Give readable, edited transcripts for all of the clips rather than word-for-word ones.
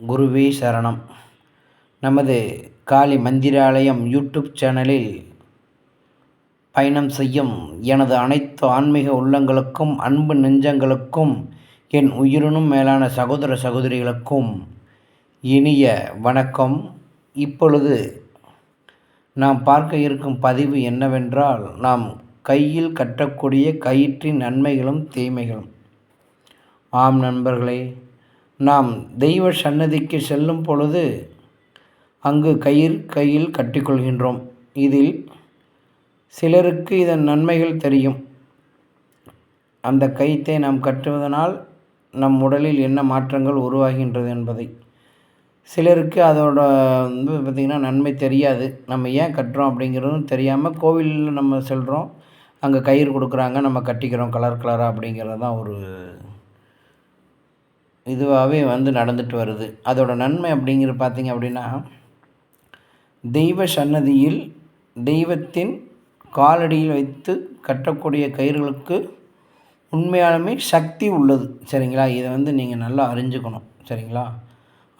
குருவே சரணம். நமது காளி மந்திராலயம் யூடியூப் சேனலில் பயணம் செய்யும் எனது அனைத்து ஆன்மீக உள்ளங்களுக்கும், அன்பு நெஞ்சங்களுக்கும், என் உயிரினும் மேலான சகோதர சகோதரிகளுக்கும் இனிய வணக்கம். இப்பொழுது நாம் பார்க்க இருக்கும் பதிவு என்னவென்றால், நாம் கையில் கட்டக்கூடிய கயிற்றின் நன்மைகளும் தீமைகளும். ஆம் நண்பர்களே, நாம் தெய்வ சன்னதிக்கு செல்லும் பொழுது அங்கு கையில் கட்டிக்கொள்கின்றோம். இதில் சிலருக்கு இதன் நன்மைகள் தெரியும். அந்த கயிற்றை நாம் கட்டுவதனால் நம் உடலில் என்ன மாற்றங்கள் உருவாகின்றது என்பதை. சிலருக்கு அதோட பார்த்திங்கன்னா நன்மை தெரியாது. நம்ம ஏன் கட்டுறோம் அப்படிங்கிறதும் தெரியாமல் கோவிலில் நம்ம செல்கிறோம், அங்கே கயிறு கொடுக்குறாங்க, நம்ம கட்டிக்கிறோம் கலர் கலராக. அப்படிங்கிறது தான் ஒரு இதுவாகவே நடந்துட்டு வருது. அதோட நன்மை அப்படிங்கிறது பார்த்திங்க அப்படின்னா, தெய்வ சன்னதியில் தெய்வத்தின் காலடியில் வைத்து கட்டக்கூடிய கயிறுகளுக்கு உண்மையாலுமே சக்தி உள்ளது. சரிங்களா? இதை நீங்கள் நல்லா அறிஞ்சுக்கணும். சரிங்களா?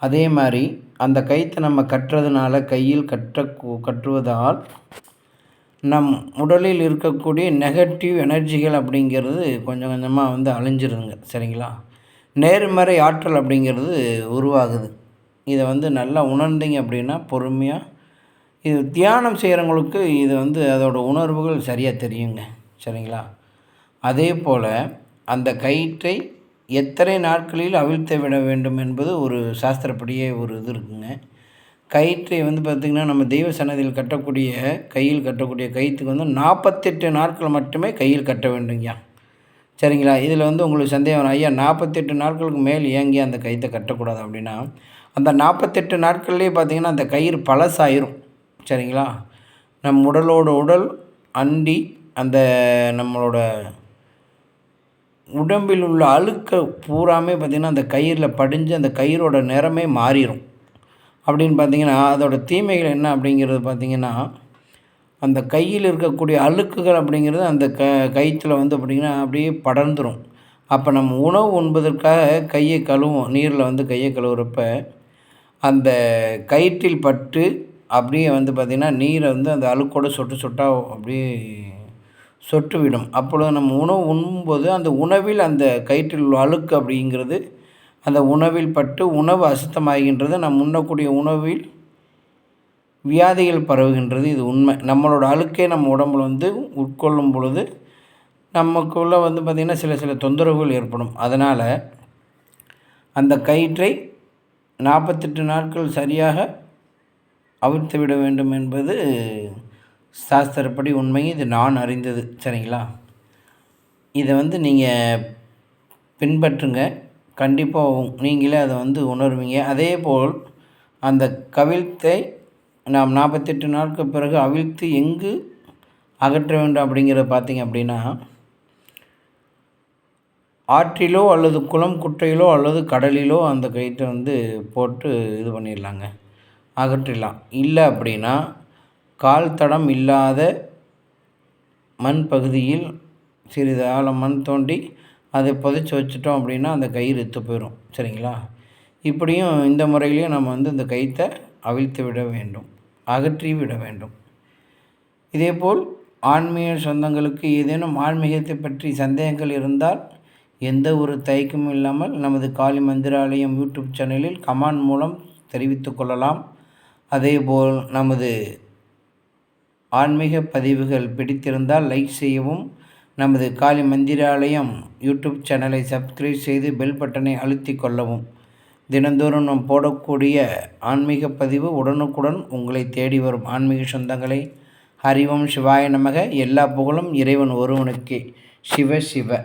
அதே மாதிரி அந்த கயிற்றை நம்ம கட்டுறதுனால, கையில் கட்டுவதால் நம் உடலில் இருக்கக்கூடிய நெகட்டிவ் எனர்ஜிகள் அப்படிங்கிறது கொஞ்சம் கொஞ்சமாக அழிஞ்சிருதுங்க. சரிங்களா? நேர்மறை ஆற்றல் அப்படிங்கிறது உருவாகுது. இதை நல்லா உணர்ந்தீங்க அப்படின்னா, பொறுமையாக இது தியானம் செய்கிறவங்களுக்கு இது அதோட உணர்வுகள் சரியாக தெரியுங்க. சரிங்களா? அதே போல் அந்த கயிற்றை எத்தனை நாட்களில் அவிழ்த்து விட வேண்டும் என்பது ஒரு சாஸ்திரப்படியே ஒரு இது இருக்குங்க. கயிற்றை பார்த்திங்கன்னா, நம்ம தெய்வ சன்னதியில் கட்டக்கூடிய கையில் கட்டக்கூடிய கயிற்றுக்கு 48 நாட்கள் மட்டுமே கையில் கட்ட வேண்டுங்கய்யா. சரிங்களா? இதில் உங்களுக்கு சந்தேகம் வரும், ஐயா 48 நாட்களுக்கு மேல் ஏங்கி அந்த கயிற்றை கட்டக்கூடாது அப்படின்னா, அந்த 48 நாட்கள்லேயே பார்த்திங்கன்னா அந்த கயிறு பழசாயிரும். சரிங்களா? நம் உடலோடு உடல் அண்டி அந்த நம்மளோட உடம்பில் உள்ள அழுக்க பூராமே பார்த்திங்கன்னா அந்த கயிறில் படிஞ்சு அந்த கயிறோட நிறமே மாறிடும். அப்படின்னு பார்த்திங்கன்னா, அதோட தீமைகள் என்ன அப்படிங்கிறது பார்த்திங்கன்னா, அந்த கையில் இருக்கக்கூடிய அழுக்குகள் அப்படிங்கிறது அந்த கயிற்றில் பார்த்திங்கன்னா அப்படியே படர்ந்துடும். அப்போ நம்ம உணவு உண்பதற்காக கையை கழுவோம், நீரில் கையை கழுவுறப்ப அந்த கயிற்றில் பட்டு அப்படியே பார்த்திங்கன்னா நீரை அந்த அழுக்கோடு சொட்டு சொட்டாக அப்படியே சொட்டு விடும். அப்பொழுது நம்ம உணவு உண்ணும்போது அந்த உணவில் அந்த கயிற்றில் உள்ள அழுக்கு அப்படிங்கிறது அந்த உணவில் பட்டு உணவு அசுத்தமாகின்றது. நம்ம உண்ணக்கூடிய உணவில் வியாதிகள் பரவுகின்றது. இது உண்மை. நம்மளோட அழுக்கே நம்ம உடம்புல உட்கொள்ளும் பொழுது நமக்குள்ளே பார்த்திங்கன்னா சில தொந்தரவுகள் ஏற்படும். அதனால் அந்த கயிற்றை 48 நாட்கள் சரியாக அவிழ்த்து விட வேண்டும் என்பது சாஸ்திரப்படி உண்மை. இது நான் அறிந்தது. சரிங்களா? இதை நீங்கள் பின்பற்றுங்க. கண்டிப்பாக நீங்களே அதை உணர்வீங்க. அதே போல் அந்த கவிழ்த்தை நாம் 48 நாட்கள் பிறகு அவிழ்த்து எங்கு அகற்ற வேண்டும் அப்படிங்கிறத பார்த்திங்க அப்படின்னா, ஆற்றிலோ அல்லது குளம் குட்டையிலோ அல்லது கடலிலோ அந்த கயிற்றை போட்டு இது பண்ணிடலாங்க, அகற்றிடலாம். இல்லை அப்படின்னா கால் தடம் இல்லாத மண் பகுதியில் சிறிது ஆழம் மண் தோண்டி அதை புதைச்சி வச்சுட்டோம் அப்படின்னா அந்த கயிறு எத்து போயிடும். சரிங்களா? இப்படியும் இந்த முறையிலையும் நம்ம இந்த கயிற்றை அவிழ்த்து விட வேண்டும், அகற்றி விட வேண்டும். இதேபோல் ஆன்மீக சொந்தங்களுக்கு ஏதேனும் ஆன்மீகத்தை பற்றி சந்தேகங்கள் இருந்தால் எந்த ஒரு தயக்கமும் இல்லாமல் நமது காளி மந்திராலயம் யூடியூப் சேனலில் கமெண்ட் மூலம் தெரிவித்து கொள்ளலாம். அதேபோல் நமது ஆன்மீக பதிவுகள் பிடித்திருந்தால் லைக் செய்யவும், நமது காளி மந்திராலயம் யூடியூப் சேனலை சப்ஸ்கிரைப் செய்து பெல் பட்டனை அழுத்தி கொள்ளவும். தினந்தோறும் நாம் போடக்கூடிய ஆன்மீக பதிவு உடனுக்குடன் உங்களை தேடி வரும். ஆன்மீக சொந்தங்களை, ஹரி ஓம் சிவாய நமக. எல்லா புகழும் இறைவன் ஒருவனுக்கே. சிவ சிவ.